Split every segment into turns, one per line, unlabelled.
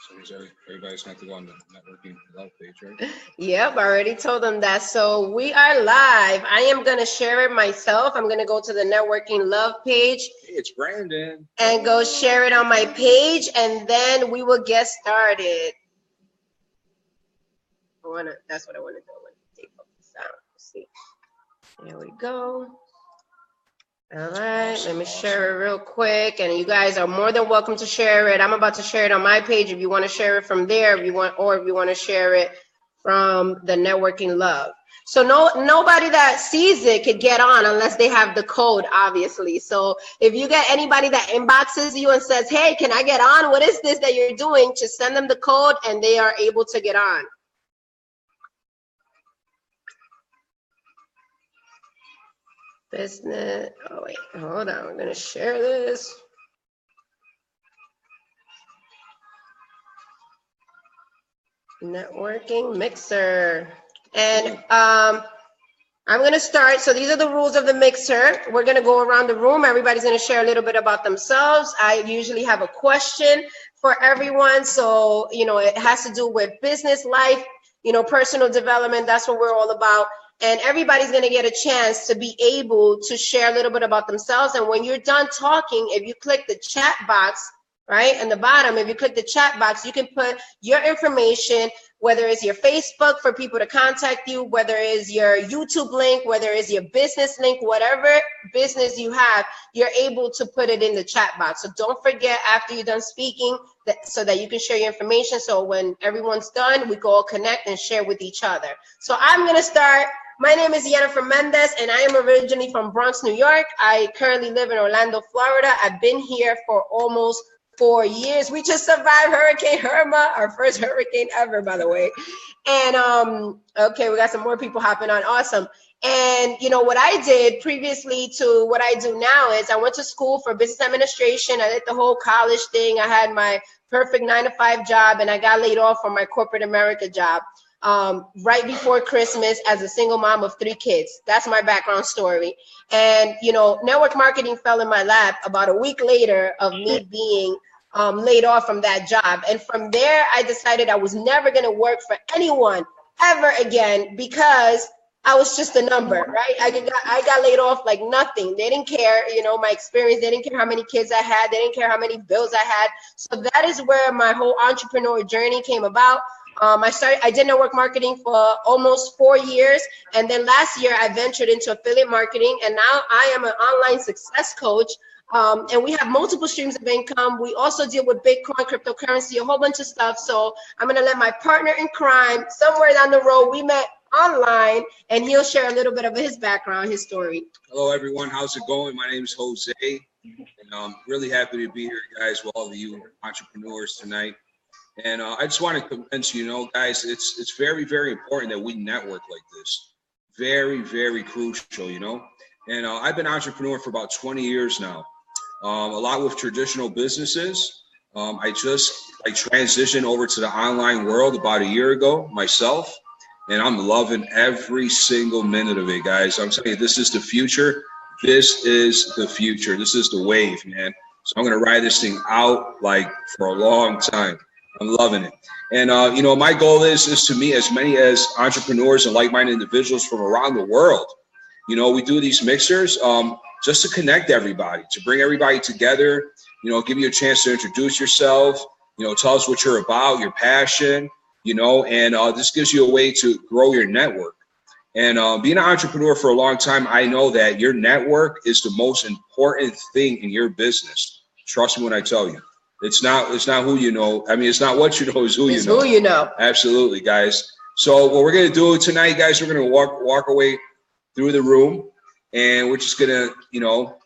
So everybody's going to go on the networking love page, right?
Yep, I already told them that. So we are live. I am going to share it myself. I'm going to go to the networking love page.
Hey, it's Brandon.
And go share it on my page, and then we will get started. That's what I want to do. I want to take this out. Let's see. There we go. All right, let me share it real quick, and you guys are more than welcome to share it. I'm about to share it on my page if you want to share it from there, if you want to share it from the networking love. So nobody that sees it could get on unless they have the code, obviously. So if you get anybody that inboxes you and says, hey, can I get on? What is this that you're doing? Just send them the code and they are able to get on. Business. Oh, wait, hold on. We're going to share this. Networking Mixer. And I'm going to start. So these are the rules of the mixer. We're going to go around the room. Everybody's going to share a little bit about themselves. I usually have a question for everyone. So, it has to do with business, life, personal development. That's what we're all about. And everybody's going to get a chance to be able to share a little bit about themselves. And when you're done talking, if you click the chat box, right, in the bottom, if you click the chat box, you can put your information, whether it's your Facebook for people to contact you, whether it's your YouTube link, whether it's your business link, whatever business you have, you're able to put it in the chat box. So don't forget after you're done speaking so that you can share your information. So when everyone's done, we can all connect and share with each other. So I'm going to start. My name is Jennifer Mendez, and I am originally from Bronx, New York. I currently live in Orlando, Florida. I've been here for almost 4 years. We just survived Hurricane Irma, our first hurricane ever, by the way. And okay, we got some more people hopping on. Awesome. And what I did previously to what I do now is I went to school for business administration. I did the whole college thing. I had my perfect 9-to-5 job, and I got laid off from my corporate America job right before Christmas as a single mom of 3 kids. That's my background story. And network marketing fell in my lap about a week later of me being laid off from that job. And from there, I decided I was never going to work for anyone ever again because I was just a number, right? I got laid off like nothing. They didn't care, my experience. They didn't care how many kids I had. They didn't care how many bills I had. So that is where my whole entrepreneur journey came about. I did network marketing for almost 4 years. And then last year I ventured into affiliate marketing, and now I am an online success coach. And we have multiple streams of income. We also deal with Bitcoin, cryptocurrency, a whole bunch of stuff. So I'm going to let my partner in crime, somewhere down the road, we met online, and he'll share a little bit of his background, his story.
Hello, everyone. How's it going? My name is Jose, and I'm really happy to be here, guys, with all of you entrepreneurs tonight. And I just want to convince you, guys, it's very, very important that we network like this. Very, very crucial, And I've been an entrepreneur for about 20 years now. A lot with traditional businesses. I transitioned over to the online world about a year ago myself, and I'm loving every single minute of it, guys. I'm telling you, this is the future. This is the future. This is the wave, man. So I'm going to ride this thing out like for a long time. I'm loving it. And, my goal is to meet as many as entrepreneurs and like-minded individuals from around the world. We do these mixers just to connect everybody, to bring everybody together, give you a chance to introduce yourself, tell us what you're about, your passion, and this gives you a way to grow your network. And being an entrepreneur for a long time, I know that your network is the most important thing in your business. Trust me when I tell you. It's not who you know. I mean, it's not what you know, it's who you know.
It's who you know.
Absolutely, guys. So what we're going to do tonight, guys, we're going to walk away through the room, and we're just going to,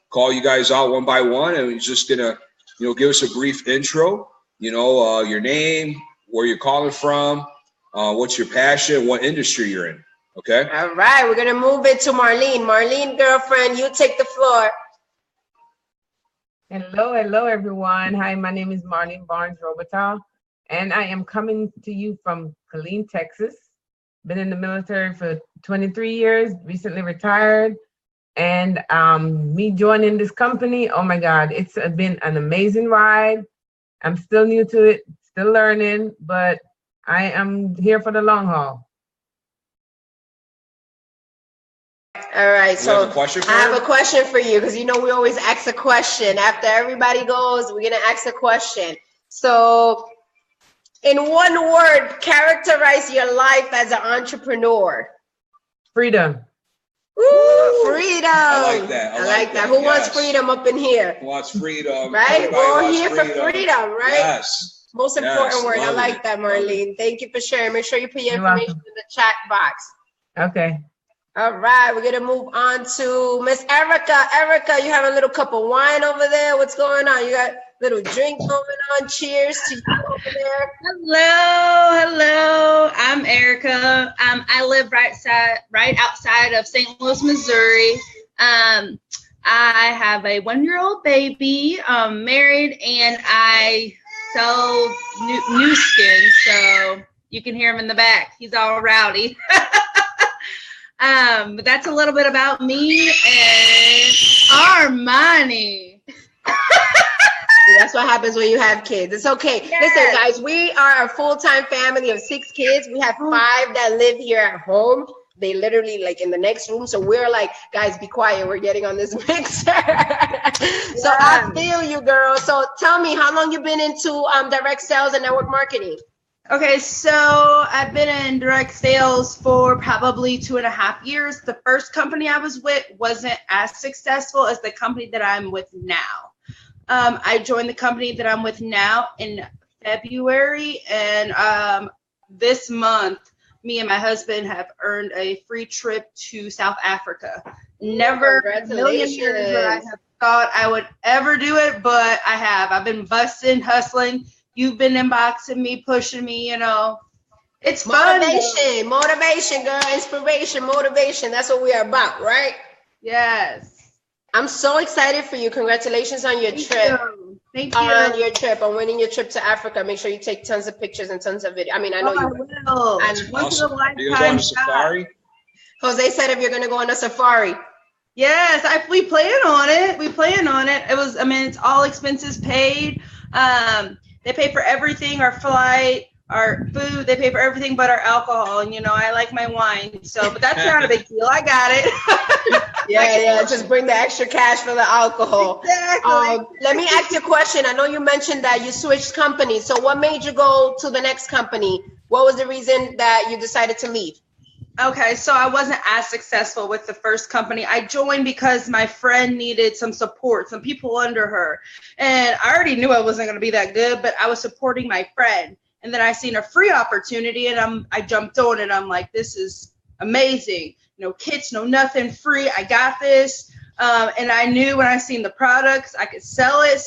call you guys out one by one, and we're just going to, give us a brief intro, your name, where you're calling from, what's your passion, what industry you're in. Okay.
All right. We're going to move it to Marlene. Marlene, girlfriend, you take the floor.
Hello, everyone. Hi, my name is Marlene Barnes-Robital, and I am coming to you from Killeen, Texas. Been in the military for 23 years, recently retired, and me joining this company, oh my God, it's been an amazing ride. I'm still new to it, still learning, but I am here for the long haul.
All right,
Do you have
so
a question for
I have
her?
a question for you because you know we always ask a question. After everybody goes, we're gonna ask a question. So, in one word, characterize your life as an entrepreneur.
Freedom.
Woo, freedom.
I like that. I like that.
Who wants
Yes.
freedom up in here?
Who wants freedom?
Right?
Everybody
We're all
wants
here for freedom, right?
Yes.
Most
Yes,
important word. I
love
like
it.
that,
Love it.
Marlene. Thank you for sharing. Make sure you put your
You're
information
welcome.
in the chat box.
Okay.
All right, we're gonna move on to Miss Erica. Erica, you have a little cup of wine over there. What's going on? You got a little drink going on. Cheers to you over there.
Hello. I'm Erica. I live right outside of St. Louis, Missouri. I have a 1-year-old baby, married, and I sell new skin. So you can hear him in the back. He's all rowdy. But that's a little bit about me and Armani.
That's what happens when you have kids. It's okay.
Yes.
Listen, guys, we are a full-time family of 6 kids. We have 5 that live here at home. They literally like in the next room. So we're like, guys, be quiet. We're getting on this mixer. So I feel you, girl. So tell me, how long you been into direct sales and network marketing?
Okay, so I've been in direct sales for probably 2.5 years. The first company I was with wasn't as successful as the company that I'm with now. I joined the company that I'm with now in February, and this month, me and my husband have earned a free trip to South Africa. Never in a million years would I have thought I would ever do it, but I have. I've been busting, hustling. You've been inboxing me, pushing me, you know. It's fun.
Motivation, girl. Inspiration, motivation. That's what we are about, right?
Yes.
I'm so excited for you. Congratulations on your trip.
Thank you.
On your trip, on winning your trip to Africa. Make sure you take tons of pictures and tons of video. I mean, I know you will.
will.
And
Once in a
Awesome. Are you going
lifetime
to safari?
Jose said if you're going to go on a safari.
Yes, we plan on it. It's all expenses paid. They pay for everything, our flight, our food. They pay for everything but our alcohol. And, you know, I like my wine. So, but that's not a big deal. I got it.
Yeah. Just bring the extra cash for the alcohol.
Exactly.
Let me ask you a question. I know you mentioned that you switched companies. So what made you go to the next company? What was the reason that you decided to leave?
Okay, so I wasn't as successful with the first company. I joined because my friend needed some support, some people under her. And I already knew I wasn't going to be that good, but I was supporting my friend. And then I seen a free opportunity, and I jumped on it. I'm like, this is amazing. No kits, no nothing, free. I got this. And I knew when I seen the products, I could sell it.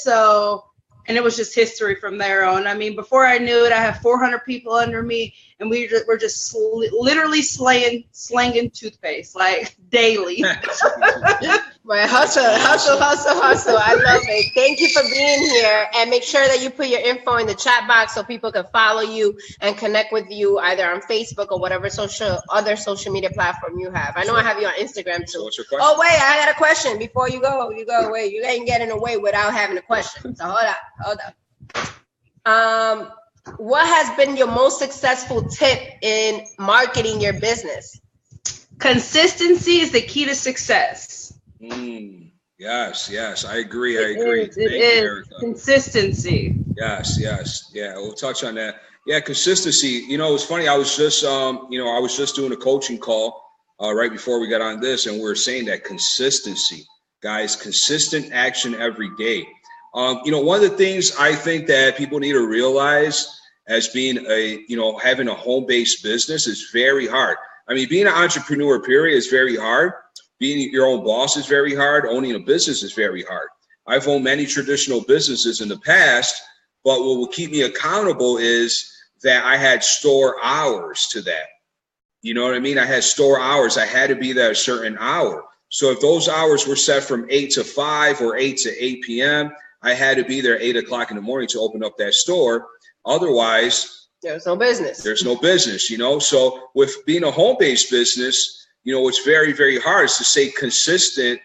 And it was just history from there on. I mean, before I knew it, I had 400 people under me, and we're just literally slanging toothpaste like daily.
Right, hustle. I love it. Thank you for being here, and make sure that you put your info in the chat box so people can follow you and connect with you either on Facebook or whatever other social media platform you have. I know I have you on Instagram
So
too.
what's your question?
Oh wait, I got a question before you go. Wait, you ain't getting away without having a question. So hold up. What has been your most successful tip in marketing your business?
Consistency is the key to success.
Yes, I agree.
It
Thank you,
is.
Erica.
Consistency.
Yes. Yeah, we'll touch on that. Yeah, consistency. You know, it's funny. I was just, doing a coaching call right before we got on this, and we were saying that consistency, guys, consistent action every day. One of the things I think that people need to realize as being having a home-based business is very hard. I mean, being an entrepreneur, period, is very hard. Being your own boss is very hard. Owning a business is very hard. I've owned many traditional businesses in the past, but what will keep me accountable is that I had store hours to that. You know what I mean? I had store hours. I had to be there a certain hour. So if those hours were set from 8 to 5 or 8 to 8 p.m., I had to be there 8 o'clock in the morning to open up that store. Otherwise,
there's no business.
So with being a home-based business, what's very, very hard is to stay consistent,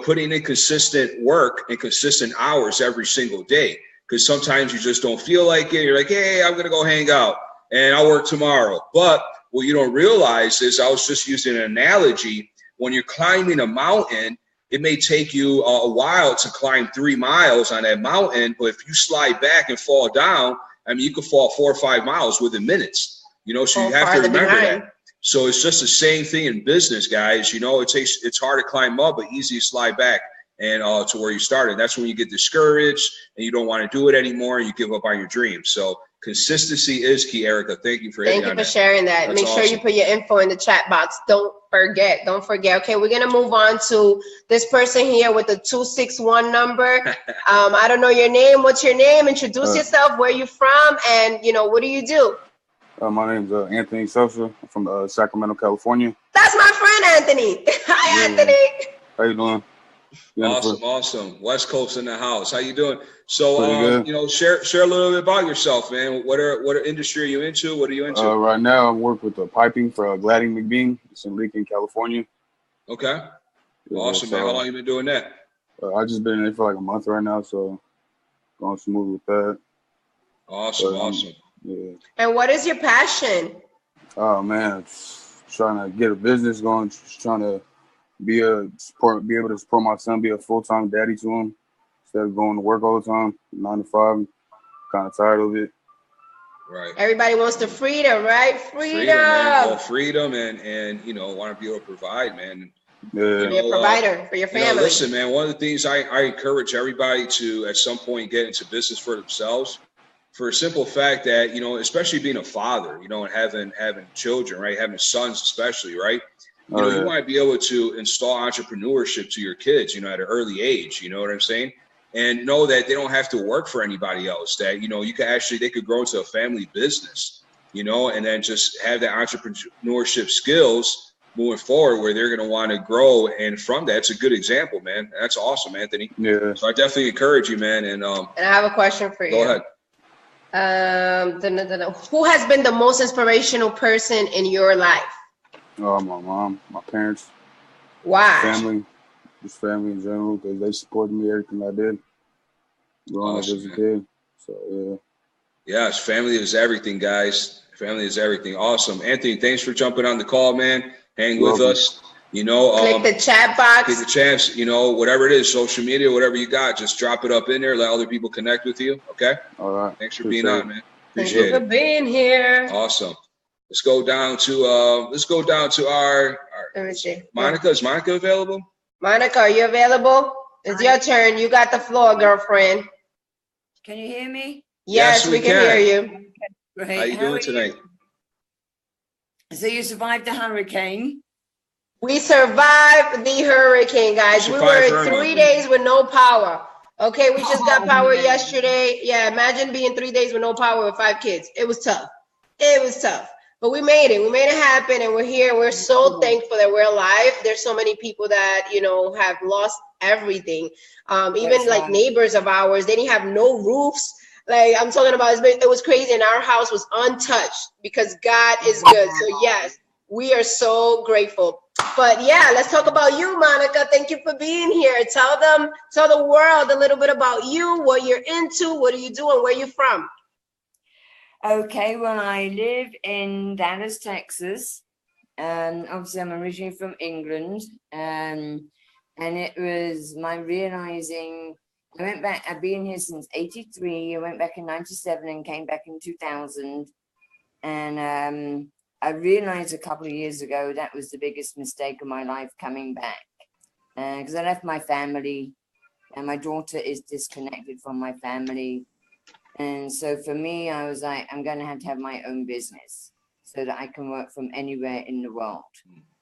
putting in consistent work and consistent hours every single day. because sometimes you just don't feel like it. You're like, hey, I'm gonna go hang out and I'll work tomorrow. But what you don't realize is, I was just using an analogy. When you're climbing a mountain, it may take you a while to climb 3 miles on that mountain, but if you slide back and fall down, I mean, you could fall 4 or 5 miles within minutes, so you have to remember that. So it's just the same thing in business, guys. It's hard to climb up, but easy to slide back and to where you started. That's when you get discouraged and you don't want to do it anymore. You give up on your dreams. So consistency is key, Erica. Thank you for
sharing that. Make sure you put your info in the chat box. Don't forget. Okay, we're gonna move on to this person here with the 261 number. I don't know your name. What's your name? Introduce yourself. Where you from? And what do you do?
My name's Anthony Sosa. I'm from Sacramento, California.
That's my friend Anthony. Hi, Anthony.
How you doing?
Awesome. West Coast in the house. How you doing? So, share a little bit about yourself, man. What industry are you into? What are you into?
Right now, I work with the piping for Gladding McBean. It's in Lincoln, California.
Okay. Awesome, man. How long you been doing that?
I just been in it for like a month right now, so going smooth with that.
Awesome.
Yeah.
And what is your passion?
Oh man, trying to get a business going. Just trying to be able to support my son, be a full-time daddy to him instead of going to work all the time, 9 to 5. Kind of tired of it.
Right.
Everybody wants the freedom, right? Freedom,
man. Well, freedom and want to be able to provide, man.
Yeah.
Be a provider for your family.
Listen, man, one of the things I encourage everybody to at some point get into business for themselves, for a simple fact that, especially being a father, and having children, right? Having sons especially, right? You want to be able to install entrepreneurship to your kids, at an early age, you know what I'm saying? And know that they don't have to work for anybody else, that, they could grow into a family business, and then just have that entrepreneurship skills moving forward where they're going to want to grow. And from that, it's a good example, man. That's awesome, Anthony.
Yeah.
So I definitely encourage you, man. And
I have a question for you.
Go ahead.
Who has been the most inspirational person in your life?
My mom, my parents.
Why?
Family in general, because they supported me everything I did growing up as a kid. So
Yes, family is everything, guys. Family is everything. Awesome, Anthony. Thanks for jumping on the call, man. Hang with us.
Click the chat box.
Get the chance. Whatever it is, social media, whatever you got, just drop it up in there. Let other people connect with you. Okay.
All right.
Thanks for being on, man.
Appreciate it. Thank you for being here.
Awesome. Let's go down to our
Let me see.
Monica. Is Monica available?
Monica, are you available? It's your turn. You got the floor, girlfriend.
Can you hear me?
Yes, we can hear you.
Great.
How you doing tonight?
So you survived the hurricane?
We survived the hurricane, guys. We were 3 days with no power. Okay, we just got power yesterday. Yeah, imagine being 3 days with no power with 5 kids. It was tough. But we made it. We made it happen, and we're here. We're so thankful that we're alive. There's so many people that, have lost everything. Even like neighbors of ours, they didn't have no roofs. Like I'm talking about, it was crazy, and our house was untouched because God is good. So yes, we are so grateful. But yeah, let's talk about you, Monica. Thank you for being here. Tell the world a little bit about you, what you're into, what do you do, and where you're from.
Okay, well, I live in Dallas, Texas. Obviously, I'm originally from England. And it was my realizing, I went back, I've been here since 83. I went back in 97 and came back in 2000. And I realized a couple of years ago that was the biggest mistake of my life, coming back. Because I left my family, and my daughter is disconnected from my family. And so for me, I was like, I'm going to have my own business so that I can work from anywhere in the world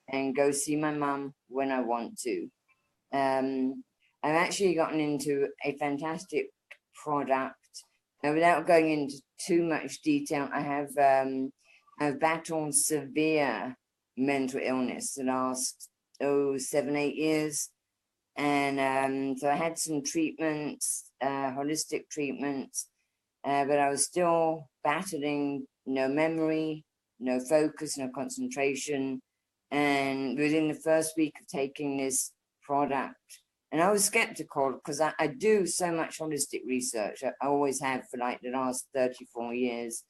and go see my mom when I want to. I've actually gotten into a fantastic product. Now, without going into too much detail, I've battled severe mental illness the last 7-8 years. And so I had some treatments, holistic treatments. But I was still battling no memory, no focus, no concentration. And within the first week of taking this product, And I was skeptical because I do so much holistic research. I always have for like the last 34 years.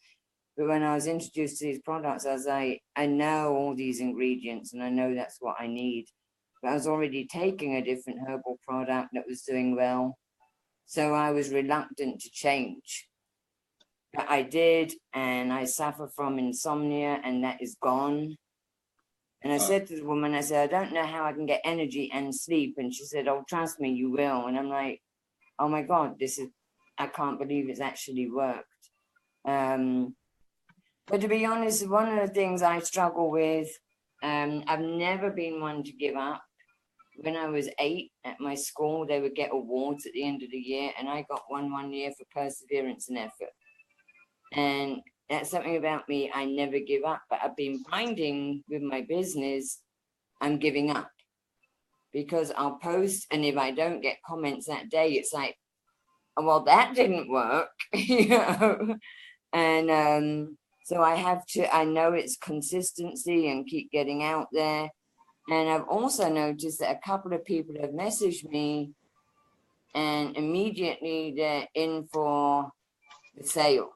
But when I was introduced to these products, I was like, I know all these ingredients and I know that's what I need. But I was already taking a different herbal product that was doing well. So I was reluctant to change. But I did, and I suffer from insomnia, and that is gone. And I said to the woman, I said, I don't know how I can get energy and sleep. And she said, oh, trust me, you will. And I'm like, oh my God, I can't believe it's actually worked. But to be honest, one of the things I struggle with, I've never been one to give up. When I was 8 at my school, they would get awards at the end of the year, and I got one year for perseverance and effort. And that's something about me, I never give up. But I've been finding with my business, I'm giving up. Because I'll post, and if I don't get comments that day, it's like, oh, well, that didn't work, you know. And so I know it's consistency and keep getting out there. And I've also noticed that a couple of people have messaged me and immediately they're in for the sale.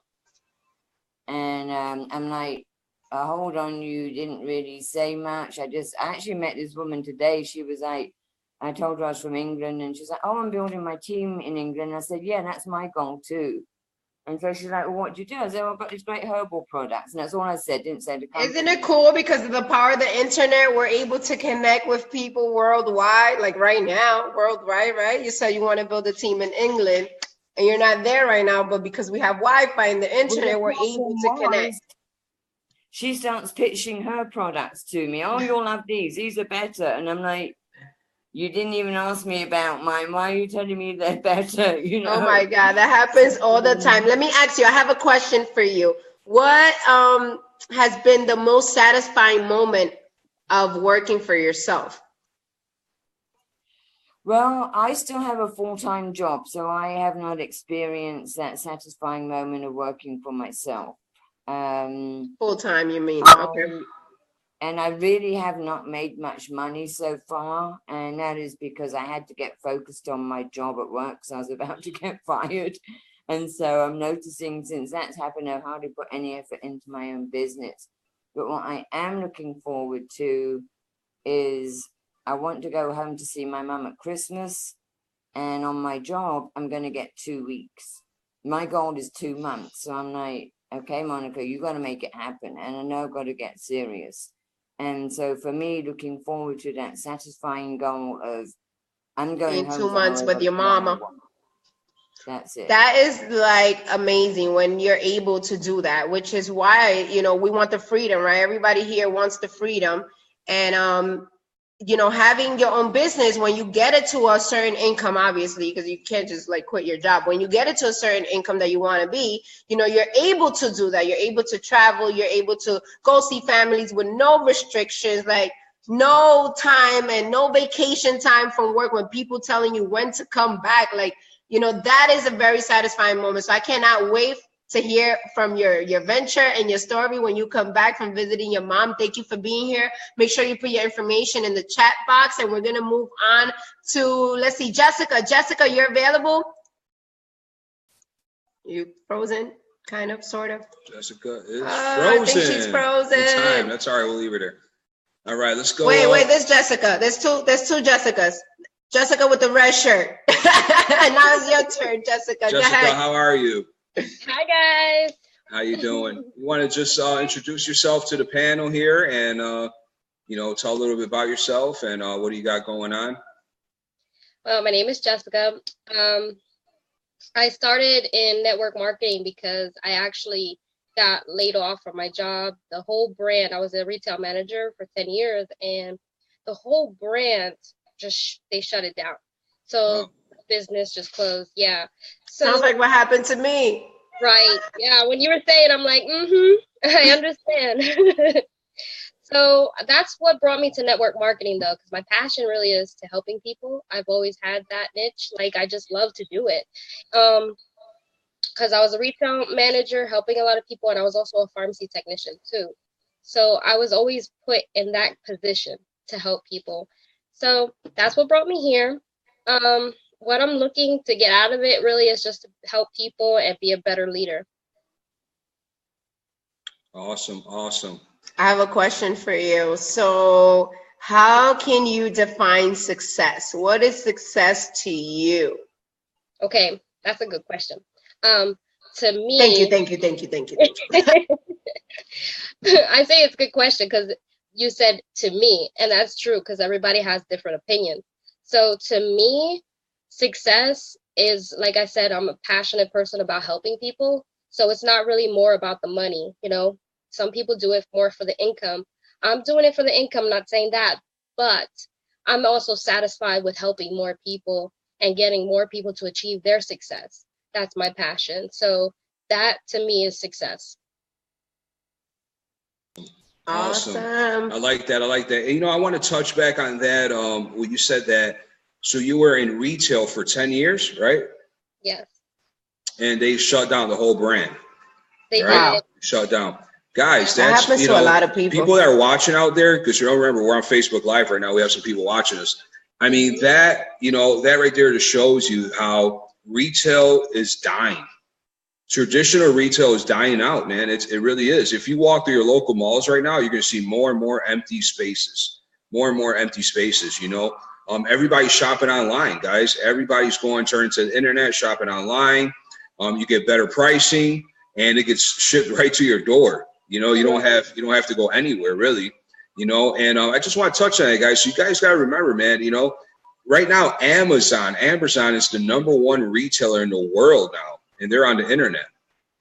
And I'm like, hold on, you didn't really say much. I actually met this woman today. She was like, I told her I was from England, and she's like, oh, I'm building my team in England. I said, yeah, that's my goal too. And so she's like, well, what do you do? I said, well, I've got these great herbal products. And that's all I said, didn't say the company.
Isn't it cool because of the power of the internet, we're able to connect with people worldwide, like right now, worldwide, right? You said you want to build a team in England and you're not there right now, but because we have Wi-Fi and the internet, we're able to connect.
She starts pitching her products to me. Oh, you'll have these are better. And I'm like, you didn't even ask me about mine. Why are you telling me they're better? You know?
Oh my God, that happens all the time. Let me ask you, I have a question for you. What has been the most satisfying moment of working for yourself?
Well, I still have a full-time job, so I have not experienced that satisfying moment of working for myself.
Full-time, you mean? Okay.
And I really have not made much money so far. And that is because I had to get focused on my job at work because I was about to get fired. And so I'm noticing since that's happened, I've hardly put any effort into my own business. But what I am looking forward to is I want to go home to see my mum at Christmas. And on my job, I'm going to get 2 weeks. My goal is 2 months. So I'm like, okay, Monica, you got to make it happen. And I know I've got to get serious. And so for me, looking forward to that satisfying goal of I'm going
in 2 months with your mama.
That's it.
That is like amazing when you're able to do that, which is why, you know, we want the freedom, right? Everybody here wants the freedom. And, you know, having your own business, when you get it to a certain income, obviously, because you can't just like quit your job. When you get it to a certain income that you want to be, you know, you're able to do that. You're able to travel. You're able to go see families with no restrictions, like no time and no vacation time from work when people telling you when to come back. Like, you know, that is a very satisfying moment. So I cannot wait to hear from your venture and your story when you come back from visiting your mom. Thank you for being here. Make sure you put your information in the chat box, and we're going to move on to, let's see, Jessica. Jessica, you're available? You frozen, kind of, sort of?
Jessica is frozen.
I think she's frozen.
Good time. That's all right. We'll leave her there. All right, let's go.
Wait, there's Jessica. There's two Jessicas. Jessica with the red shirt. And now it's your turn, Jessica.
Jessica, how are you?
Hi, guys.
How you doing? You want to just introduce yourself to the panel here and, you know, tell a little bit about yourself and what do you got going on?
Well, my name is Jessica. I started in network marketing because I actually got laid off from my job. The whole brand, I was a retail manager for 10 years, and the whole brand they shut it down. So the business just closed. Yeah. So,
sounds like what happened to me.
Right. Yeah. When you were saying, I'm like, I understand. So that's what brought me to network marketing, though, because my passion really is to helping people. I've always had that niche. Like, I just love to do it. Because I was a retail manager helping a lot of people, and I was also a pharmacy technician too. So I was always put in that position to help people. So that's what brought me here. What I'm looking to get out of it really is just to help people and be a better leader.
Awesome. Awesome.
I have a question for you. So how can you define success? What is success to you?
Okay, that's a good question. To me,
Thank you.
I say it's a good question because you said to me, and that's true because everybody has different opinions. So to me, success is, like I said, I'm a passionate person about helping people. So it's not really more about the money, you know. Some people do it more for the income. I'm doing it for the income, not saying that, but I'm also satisfied with helping more people and getting more people to achieve their success. That's my passion. So that to me is success.
Awesome.
I like that. And, you know, I want to touch back on that. When you said that, so you were in retail for 10 years, right?
Yes.
And they shut down the whole brand.
They
right?
did.
Shut down. Guys,
That
that's,
happens
you
to
know,
a lot of people.
People that are watching out there, because you don't remember, we're on Facebook Live right now. We have some people watching us. I mean, that, you know, that right there just shows you how retail is dying. Traditional retail is dying out, man. It really is. If you walk through your local malls right now, you're going to see more and more empty spaces, you know. Everybody's shopping online, guys. Everybody's turning to the internet, shopping online. You get better pricing, and it gets shipped right to your door. You know, you don't have to go anywhere really, you know. And I just want to touch on it, guys. So you guys got to remember, man, you know, right now, Amazon is the #1 retailer in the world now, and they're on the internet.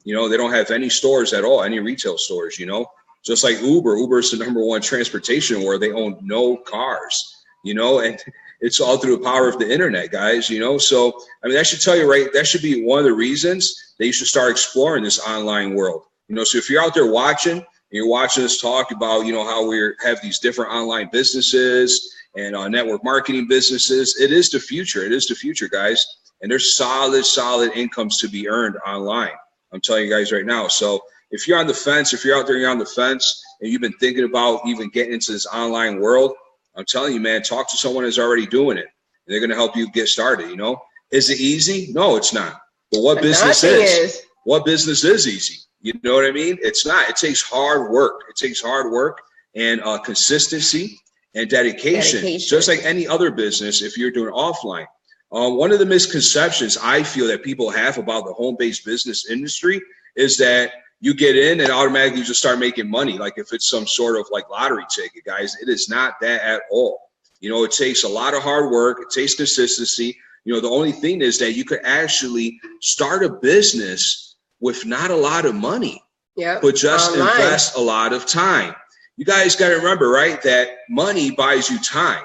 You know, they don't have any stores at all, any retail stores, you know, just like Uber is the #1 transportation where they own no cars, you know, and it's all through the power of the internet, guys, you know. So, I mean, that should tell you, right, that should be one of the reasons that you should start exploring this online world. You know, so if you're out there watching, and you're watching us talk about, you know, how we have these different online businesses and network marketing businesses, it is the future. It is the future, guys. And there's solid incomes to be earned online. I'm telling you guys right now. So if you're on the fence, if you're out there, you're on the fence, and you've been thinking about even getting into this online world, I'm telling you, man, talk to someone who's already doing it. And they're going to help you get started, you know. Is it easy? No, it's not. But what business is? What business is easy? You know what I mean? It's not. It takes hard work. It takes hard work and consistency and dedication, just like any other business if you're doing offline. One of the misconceptions I feel that people have about the home-based business industry is that you get in and automatically just start making money, like if it's some sort of like lottery ticket, guys. It is not that at all. You know, it takes a lot of hard work. It takes consistency. You know, the only thing is that you could actually start a business with not a lot of money, but just invest a lot of time. You guys got to remember, right, that money buys you time.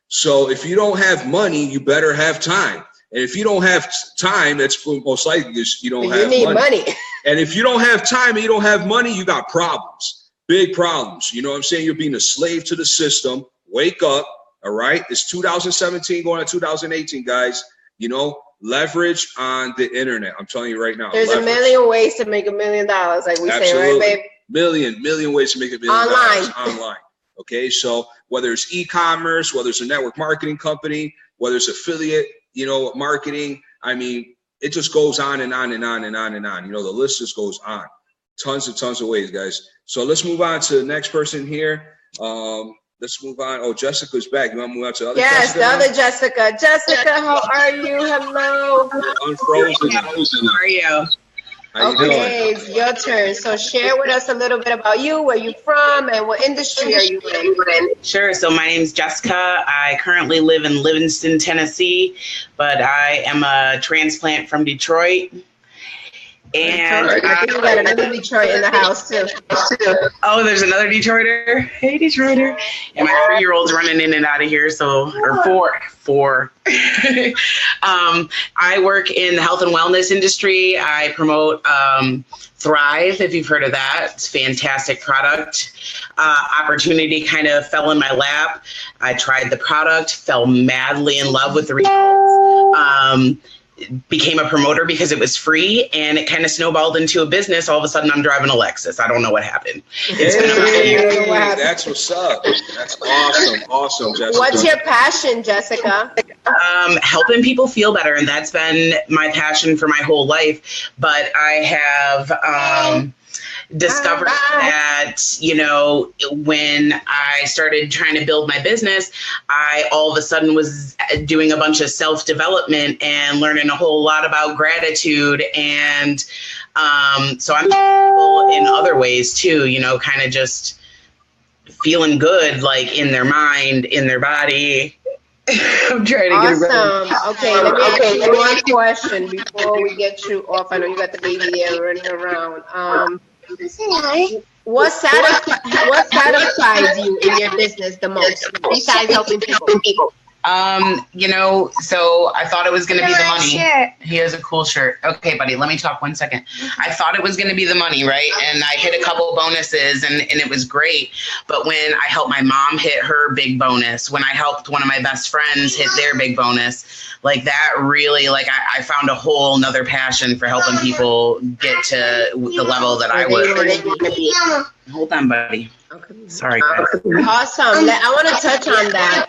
So if you don't have money, you better have time. And if you don't have time, that's most likely because you don't have money. And if you don't have time and you don't have money, you got problems, big problems. You know what I'm saying? You're being a slave to the system. Wake up, all right? It's 2017 going to 2018, guys. You know, leverage on the internet. I'm telling you right now.
There's a million ways to make $1 million, like we say, right, babe? Million ways to make $1 million online. Okay, so whether it's e-commerce, whether it's a network marketing company, whether it's affiliate, you know, marketing, I mean, it just goes on and on and on and on and on. You know, the list just goes on. Tons of ways, guys. So let's move on to the next person here. Let's move on. Oh, Jessica's back. You want to move on to the other Jessica? Yes, the other Jessica. Jessica, how are you? Hello.
Unfrozen.
How are you?
How you
doing?
It's
your turn. So share with us a little bit about you, where you from, and what industry are you in?
Sure. So my name's Jessica. I currently live in Livingston, Tennessee, but I am a transplant from Detroit. And
I think we got another Detroit in the house too.
Oh, there's another Detroiter. Hey, Detroiter. And my 3-year-old's running in and out of here. So, or four. I work in the health and wellness industry. I promote Thrive, if you've heard of that. It's a fantastic product. Opportunity kind of fell in my lap. I tried the product, fell madly in love with the results. became a promoter because it was free, and it kind of snowballed into a business. All of a sudden I'm driving a Lexus. I don't know what happened. It's been about a year.
Hey, that's what's up. That's awesome, Jessica.
What's your passion, Jessica?
Helping people feel better, and that's been my passion for my whole life. But I have discovered that, you know, when I started trying to build my business, I all of a sudden was doing a bunch of self-development and learning a whole lot about gratitude. And so I'm helpful in other ways too, you know, kind of just feeling good, like in their mind, in their body. I'm trying to get it right.
Okay, let me ask you one question before we get you off. I know you got the baby there running around. What satisfies you in your business the most, besides helping people?
You know, so I thought it was going to be the money. He has a cool shirt. Okay, buddy, let me talk 1 second. I thought it was going to be the money, right? And I hit a couple bonuses and it was great. But when I helped my mom hit her big bonus, when I helped one of my best friends hit their big bonus, like that really, like I found a whole nother passion for helping people get to the level that I would. Hold on, buddy.
Okay.
Sorry, guys.
Awesome. I want to touch on that.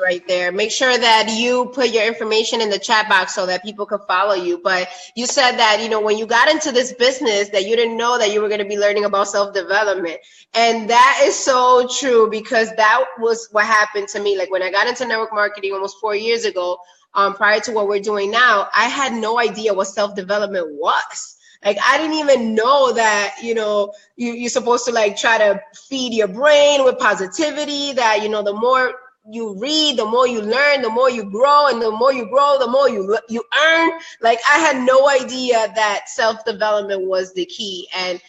Right there. Make sure that you put your information in the chat box so that people can follow you. But you said that, you know, when you got into this business that you didn't know that you were going to be learning about self-development. And that is so true, because that was what happened to me. Like when I got into network marketing almost 4 years ago, prior to what we're doing now, I had no idea what self-development was. Like, I didn't even know that, you know, you're supposed to like try to feed your brain with positivity, that, you know, the more you read, the more you learn, the more you grow, and the more you grow, the more you earn. Like, I had no idea that self-development was the key. And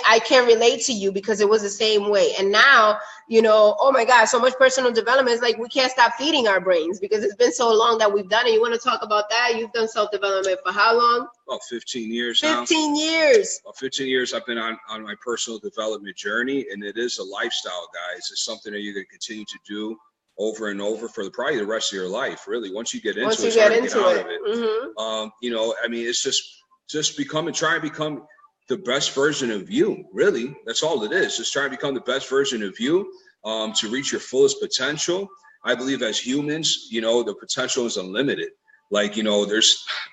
I can relate to you because it was the same way. And now, you know, oh my God, so much personal development is like, we can't stop feeding our brains because it's been so long that we've done it. You want to talk about that? You've done self-development for how long?
About 15 years now.
15 years.
About 15 years I've been on my personal development journey, and it is a lifestyle, guys. It's something that you're going to continue to do over and over for probably the rest of your life, really. Once you get into it, it's hard to get out of it.
Mm-hmm.
You know, I mean, it's just try and become the best version of you, really. That's all it is. Just try and become the best version of you, to reach your fullest potential. I believe as humans, you know, the potential is unlimited. Like, you know,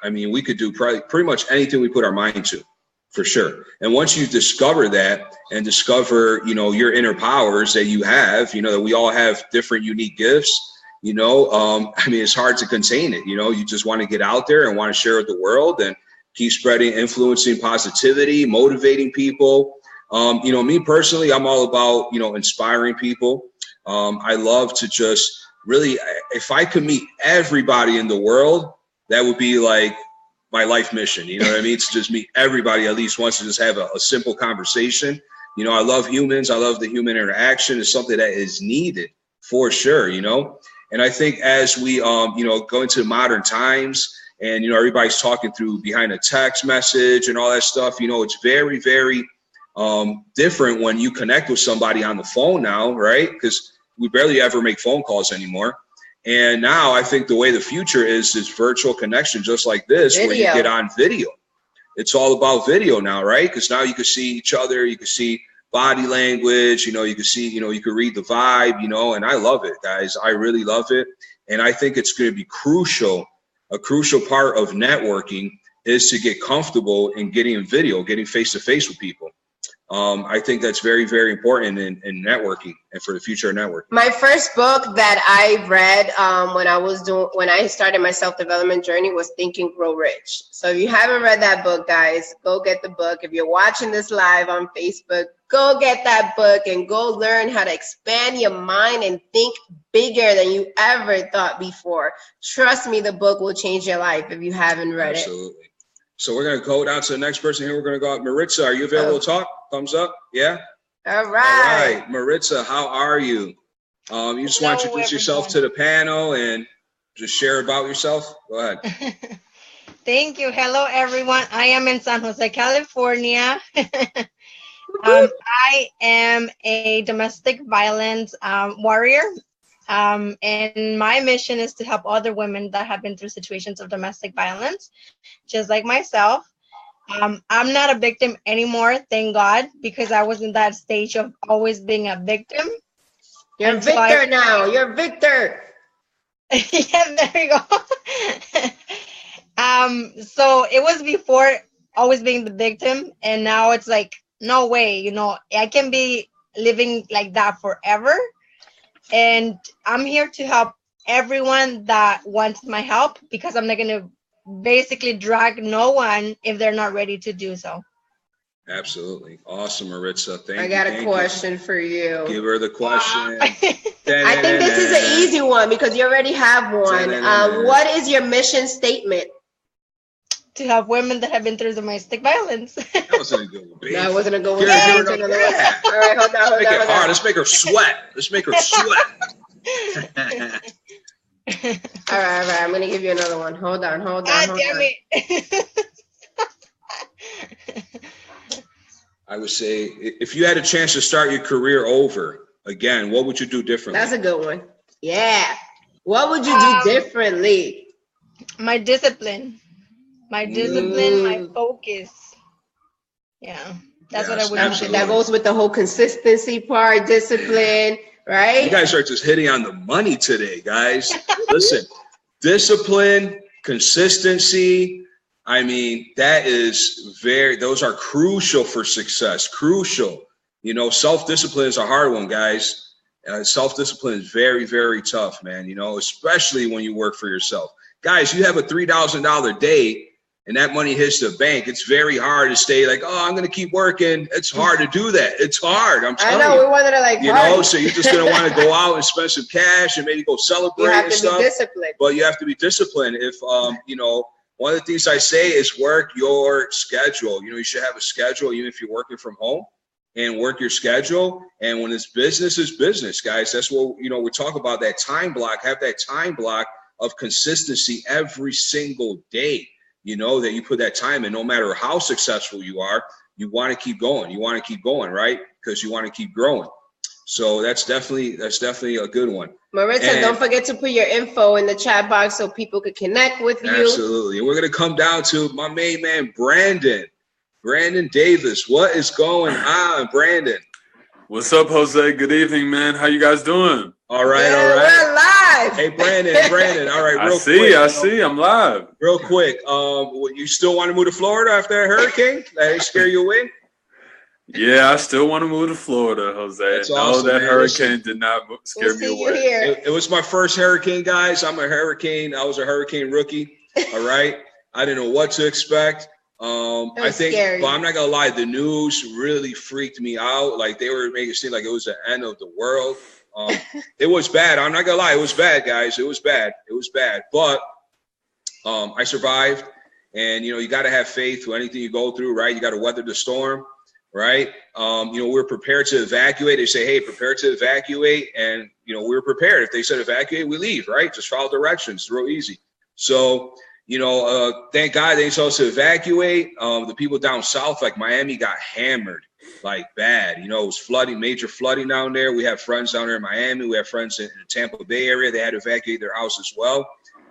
we could do pretty much anything we put our mind to, for sure. And once you discover that and discover, you know, your inner powers that you have, you know, that we all have different unique gifts, you know, I mean, it's hard to contain it. You know, you just want to get out there and want to share with the world and keep spreading, influencing positivity, motivating people. You know, me personally, I'm all about, you know, inspiring people. I love to just really, if I could meet everybody in the world, that would be like my life mission. You know what I mean? To just meet everybody at least once, to just have a simple conversation. You know, I love humans. I love the human interaction. It's something that is needed for sure, you know? And I think as we, you know, go into modern times, and, you know, everybody's talking through behind a text message and all that stuff, you know, it's very, very different when you connect with somebody on the phone now, right? Because we barely ever make phone calls anymore. And now I think the way the future is virtual connection, just like this, where you get on video. It's all about video now, right? Because now you can see each other, you can see body language, you know, you can see, you know, you can read the vibe, you know, and I love it, guys. I really love it. And I think it's going to be crucial. A crucial part of networking is to get comfortable in getting video, getting face-to-face with people. I think that's very, very important in networking and for the future of networking.
My first book that I read when I started my self-development journey was Think and Grow Rich. So if you haven't read that book, guys, go get the book. If you're watching this live on Facebook, go get that book and go learn how to expand your mind and think bigger than you ever thought before. Trust me, the book will change your life if you haven't read it.
Absolutely. So we're going to go down to the next person here. We're going to go out. Maritza, are you available to talk? Thumbs up. Yeah.
All right.
All right. Maritza, how are you? You just want to introduce yourself to the panel and just share about yourself. Go ahead.
Thank you. Hello, everyone. I am in San Jose, California. I am a domestic violence warrior. And my mission is to help other women that have been through situations of domestic violence, just like myself. I'm not a victim anymore, thank God, because I was in that stage of always being a victim.
You're a victor now. You're a victor.
Yeah, there you go. So it was before always being the victim, and now it's like, no way, you know, I can be living like that forever. And I'm here to help everyone that wants my help, because I'm not going to basically drag no one if they're not ready to do so.
Absolutely. Awesome, Maritza. Thank you.
I got a question for you.
Give her the question.
I think this is an easy one because you already have one. What is your mission statement?
To help women that have been through domestic violence.
That wasn't a good one, babe.
That wasn't a good one.
Yeah.
All right, hold on.
Make it hard. Let's make her sweat. Let's make her sweat.
All right. I'm going to give you another one. Hold on.
God damn it.
I would say, if you had a chance to start your career over again, what would you do differently?
That's a good one. Yeah. What would you do differently?
My discipline. My discipline, my focus. Yeah. That's what I would do.
That goes with the whole consistency part, discipline, right?
You guys are just hitting on the money today, guys. Listen, discipline, consistency. I mean, those are crucial for success, crucial. You know, self-discipline is a hard one, guys. Self-discipline is very, very tough, man, you know, especially when you work for yourself. Guys, you have a $3,000 day and that money hits the bank. It's very hard to stay like, oh, I'm going to keep working. It's hard to do that. It's hard. I'm telling you.
I know, we wanted to like,
you know, so you're just going to want to go out and spend some cash and maybe go celebrate
you have
and
to
stuff.
Be disciplined.
But you have to be disciplined. If, you know, one of the things I say is work your schedule. You know, you should have a schedule, even if you're working from home, and work your schedule. And when it's business, guys. That's what, you know, we talk about that time block. Have that time block of consistency every single day. You know, that you put that time in, no matter how successful you are, you want to keep going. You want to keep going, right? Because you want to keep growing. So that's definitely a good one.
Maritza, don't forget to put your info in the chat box so people could connect with you.
Absolutely. And we're going to come down to my main man, Brandon Davis. What is going on, Brandon?
What's up, Jose? Good evening, man. How you guys doing?
All right.
We're live.
Hey, Brandon. All right,
I see. I'm live.
Real quick. You still want to move to Florida after that hurricane? That didn't scare you away?
Yeah, I still want to move to Florida, Jose.
That's awesome,
that
man.
hurricane did not scare me away.
It was my first hurricane, guys. I was a hurricane rookie. All right. I didn't know what to expect. I think,
scary.
but I'm not gonna lie, the news really freaked me out. Like they were making it seem like it was the end of the world. It was bad. I'm not gonna lie, it was bad, guys. It was bad. But I survived, and you know, you got to have faith through anything you go through, right? You got to weather the storm, right? You know, we're prepared to evacuate. They say, hey, prepare to evacuate, and you know, we were prepared. If they said evacuate, we leave, right? Just follow directions. It's real easy. So. You know, thank God they told us to evacuate. The people down south, like Miami, got hammered like bad. You know, it was flooding, major flooding down there. We have friends down there in Miami. We have friends in the Tampa Bay area. They had to evacuate their house as well.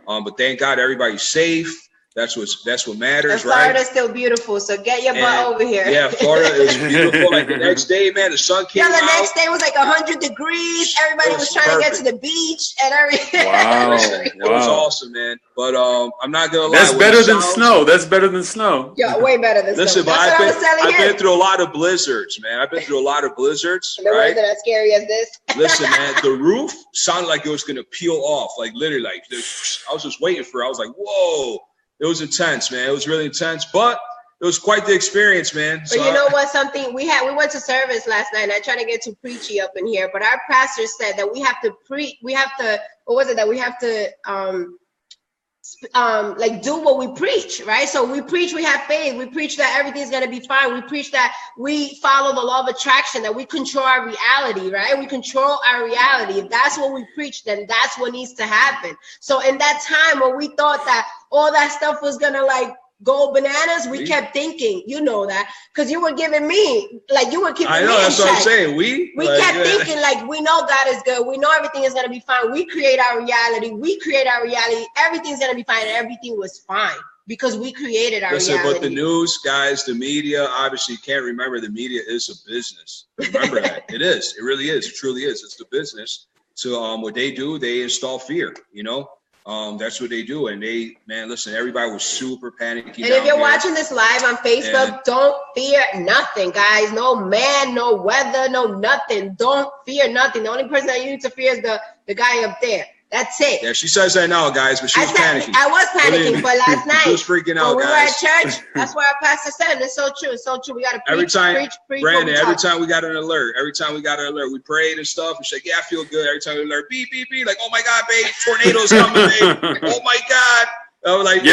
But thank God everybody's safe. That's what matters,
and Florida's still beautiful, so get your butt over here.
Yeah, Florida is beautiful. Like the next day, man, the sun came out.
Yeah, the next day was like 100 degrees. Everybody was trying to get to the beach and everything.
Wow.
It was awesome, man. But I'm not gonna lie.
That's better than snow. That's better than snow.
Yeah, way better than
snow. Listen, I've been through a lot of blizzards, man. I've been through a lot of blizzards.
The ones that are scary as this.
Listen, man, the roof sounded like it was gonna peel off. Like literally, like I was just waiting for it. I was like, whoa. It was intense, man. It was really intense, but it was quite the experience, man.
But you know what? Something we went to service last night, and I tried to get too preachy up in here, but our pastor said that we have to like do what we preach, right? So we preach, we have faith, we preach that everything's gonna be fine, we preach that we follow the law of attraction, that we control our reality, right? We control our reality. If that's what we preach, then that's what needs to happen. So in that time when we thought that all that stuff was gonna like go bananas, we kept thinking, you know that, because you were giving me, like you were keeping me in check.
I know, that's what I'm saying. We
kept thinking, like, we know God is good. We know everything is going to be fine. We create our reality. Everything's going to be fine. And everything was fine because we created our reality.
But the news, guys, the media, obviously you can't remember the media is a business. Remember that. It is. It really is. It truly is. It's the business. So what they do, they install fear, you know. That's what they do. And listen, everybody was super panicky.
And if you're watching this live on Facebook, don't fear nothing, guys. No man, no weather, no nothing. Don't fear nothing. The only person that you need to fear is the guy up there. That's it.
Yeah, she says that now, guys, but she was panicking.
I was panicking, but last night
she was freaking out,
when we were
guys.
at church, that's why our pastor said, it's so true. It's so true. We got to preach, preach.
Brandon, every time we got an alert, we prayed and stuff. We said, yeah, I feel good. Every time we alert, beep, beep, beep. Like, oh my God, babe, tornadoes coming, babe. Oh my God. I was like,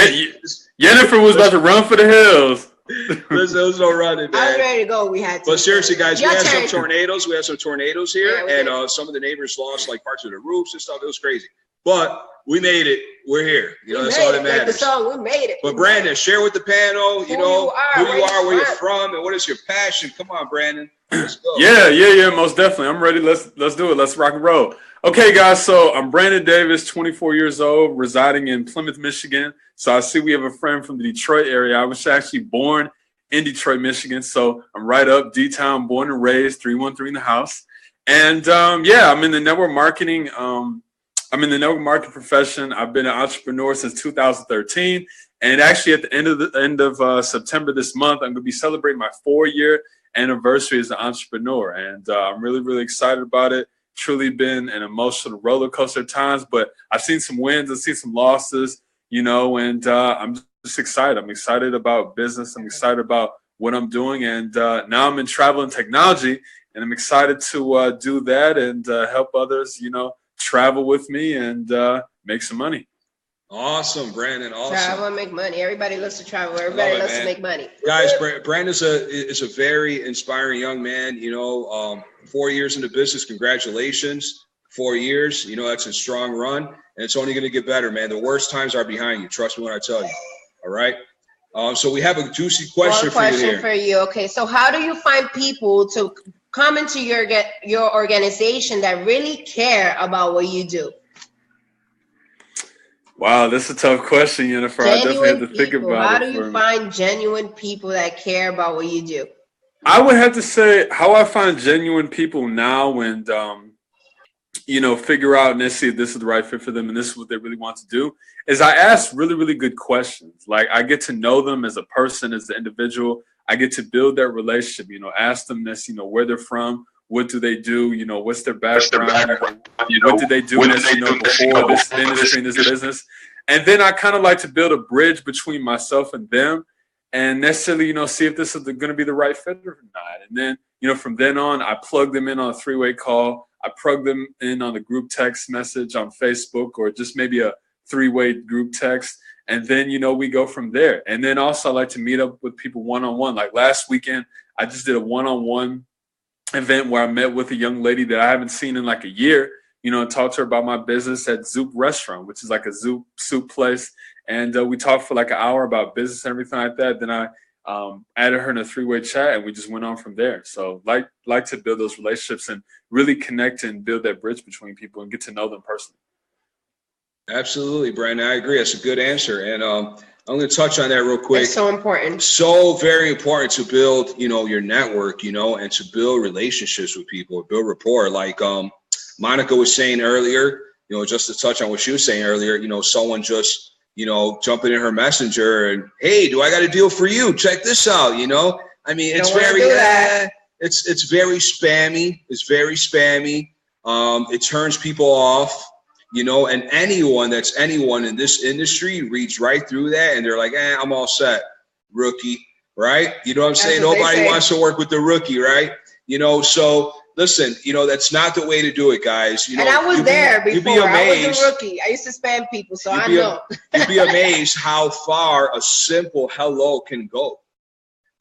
Jennifer was about to run for the hills.
There was no running, man.
I was ready to go. We had to.
But seriously, guys, we had some tornadoes. We had some tornadoes here, and some of the neighbors lost like parts of the roofs and stuff. It was crazy. But we made it. We're here. You know, that's all that matters.
Like the song, we made it.
But Brandon, share with the panel, who you are, where you're from, and what is your passion. Come on, Brandon. Let's go.
Yeah, most definitely. I'm ready. Let's do it. Let's rock and roll. Okay, guys. So I'm Brandon Davis, 24 years old, residing in Plymouth, Michigan. So I see we have a friend from the Detroit area. I was actually born in Detroit, Michigan. So I'm right up D-Town, born and raised, 313 in the house. And I'm in the network marketing. I'm in the network marketing profession. I've been an entrepreneur since 2013. And actually at the end of September this month, I'm going to be celebrating my 4-year anniversary as an entrepreneur. And I'm really, really excited about it. Truly been an emotional roller coaster at times, but I've seen some wins, I've seen some losses, you know, and I'm just excited. I'm excited about business. I'm excited about what I'm doing. And now I'm in travel and technology, and I'm excited to do that and help others, you know, travel with me and make some money.
Awesome, Brandon. Awesome.
Travel and make money. Everybody loves to travel. Everybody loves to make money.
Guys, Brandon is a very inspiring young man. You know, 4 years in the business. Congratulations. 4 years. You know, that's a strong run, and it's only going to get better, man. The worst times are behind you. Trust me when I tell you. All right. So we have a juicy question for you.
Okay. So how do you find people to come into your organization that really care about what you do?
Wow, that's a tough question, Jennifer. I definitely have to think about it.
How do you find genuine people that care about what you do?
I would have to say how I find genuine people now and, you know, figure out and then see if this is the right fit for them and this is what they really want to do is I ask really, really good questions. Like I get to know them as a person, as an individual. I get to build that relationship, you know, ask them this, you know, where they're from. What do they do? You know, what's their background? You know, what did they do in this, you know, before this industry and this business? And then I kind of like to build a bridge between myself and them and necessarily, you know, see if this is going to be the right fit or not. And then, you know, from then on, I plug them in on a 3-way call. I plug them in on a group text message on Facebook or just maybe a 3-way group text. And then, you know, we go from there. And then also I like to meet up with people one-on-one. Like last weekend, I just did a one-on-one event where I met with a young lady that I haven't seen in like a year, you know, and talked to her about my business at Zoop Restaurant, which is like a soup place. And we talked for like an hour about business and everything like that. Then I added her in a 3-way chat and we just went on from there. So like to build those relationships and really connect and build that bridge between people and get to know them personally.
Absolutely, Brandon. I agree. That's a good answer. And I'm going to touch on that real quick.
It's so important.
So very important to build, you know, your network, you know, and to build relationships with people, build rapport. Like Monica was saying earlier, you know, just to touch on what she was saying earlier, you know, someone just, you know, jumping in her messenger and, hey, do I got a deal for you? Check this out. You know, I mean, it's very, it's very spammy. It's very spammy. It turns people off. You know, and anyone in this industry reads right through that and they're like, I'm all set, rookie, right? You know what I'm saying? Nobody wants to work with the rookie, right? You know, so listen, you know, that's not the way to do it, guys. You know,
and I was there before.
You'd be amazed.
I was a rookie. I used to spam people, so I know.
You'd be amazed how far a simple hello can go.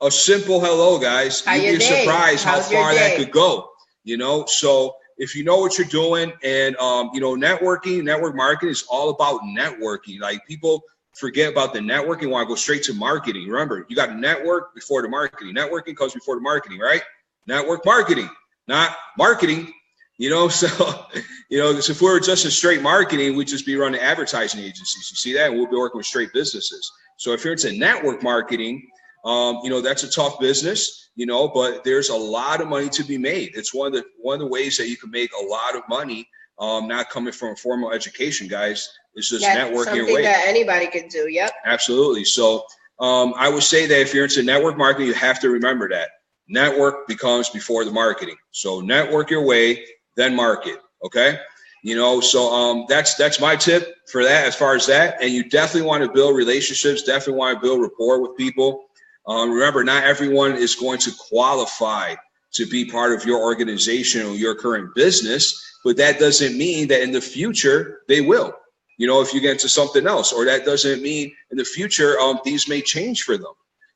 A simple hello, guys. You'd be surprised how far that could go, you know? So if you know what you're doing and, you know, network marketing is all about networking. Like people forget about the networking, want to go straight to marketing. Remember, you got to network before the marketing. Networking comes before the marketing, right? Network marketing, not marketing. You know, so, you know, if we were just a straight marketing, we'd just be running advertising agencies. You see that? And we'll be working with straight businesses. So if you're into network marketing, you know, that's a tough business, you know, but there's a lot of money to be made. It's one of the ways that you can make a lot of money, not coming from a formal education, guys. It's just networking your way.
Something that anybody could do. Yep.
Absolutely. So I would say that if you're into network marketing, you have to remember that network becomes before the marketing. So network your way, then market. Okay. You know, so that's my tip for that, as far as that. And you definitely want to build relationships, definitely want to build rapport with people. Remember, not everyone is going to qualify to be part of your organization or your current business, but that doesn't mean that in the future they will. You know, if you get into something else, or that doesn't mean in the future these may change for them.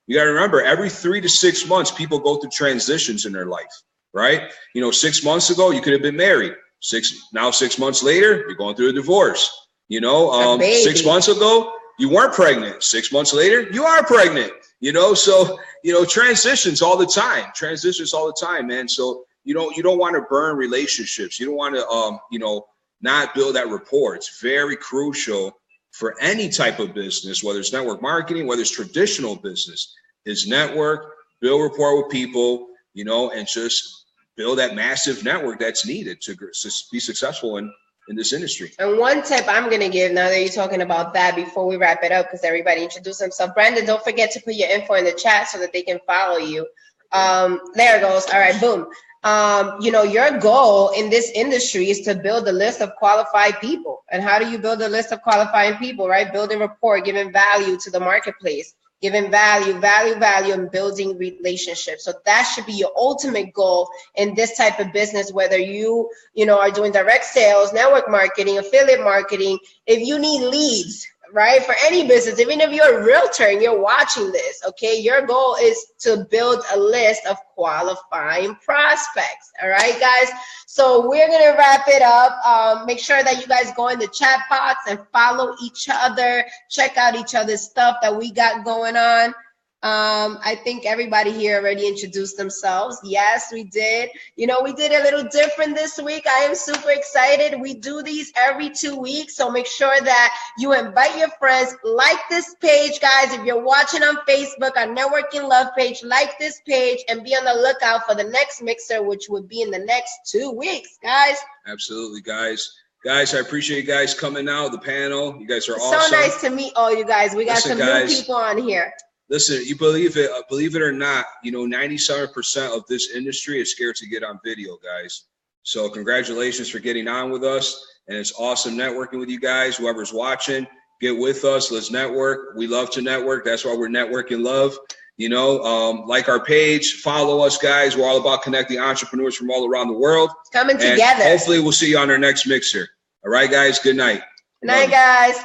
You got to remember, every 3 to 6 months, people go through transitions in their life, right? You know, 6 months ago, you could have been married. 6 months later, you're going through a divorce. You know, 6 months ago, you weren't pregnant. 6 months later, you are pregnant. You know, so, you know, transitions all the time, man. So you don't want to burn relationships. You don't want to, you know, not build that rapport. It's very crucial for any type of business, whether it's network marketing, whether it's traditional business, is network, build rapport with people, you know, and just build that massive network that's needed to be successful in this industry.
And one tip I'm going to give, now that you're talking about that, before we wrap it up, because everybody introduced themselves. Brandon, don't forget to put your info in the chat so that they can follow you. There it goes. All right, boom. You know, your goal in this industry is to build a list of qualified people. And how do you build a list of qualified people, right? Building rapport, giving value to the marketplace, giving value, and building relationships. So that should be your ultimate goal in this type of business, whether you know, are doing direct sales, network marketing, affiliate marketing. If you need leads, right, for any business, even if you're a realtor and you're watching this, okay, your goal is to build a list of qualifying prospects. All right, guys. So we're going to wrap it up. Make sure that you guys go in the chat box and follow each other. Check out each other's stuff that we got going on. I think everybody here already introduced themselves. Yes, we did. You know, we did a little different this week. I am super excited. We do these every 2 weeks. So make sure that you invite your friends. Like this page, guys. If you're watching on Facebook, our Networking Love page, like this page and be on the lookout for the next mixer, which would be in the next 2 weeks, guys.
Absolutely, guys. Guys, I appreciate you guys coming out, the panel. You guys are awesome.
So nice to meet all you guys. We got some new people on here.
Listen, you believe it or not, you know, 97% of this industry is scared to get on video, guys. So congratulations for getting on with us. And it's awesome networking with you guys. Whoever's watching, get with us. Let's network. We love to network. That's why we're Networking Love. You know, like our page, follow us, guys. We're all about connecting entrepreneurs from all around the world.
Coming together.
Hopefully we'll see you on our next mixer. All right, guys. Good night.
Good night, guys.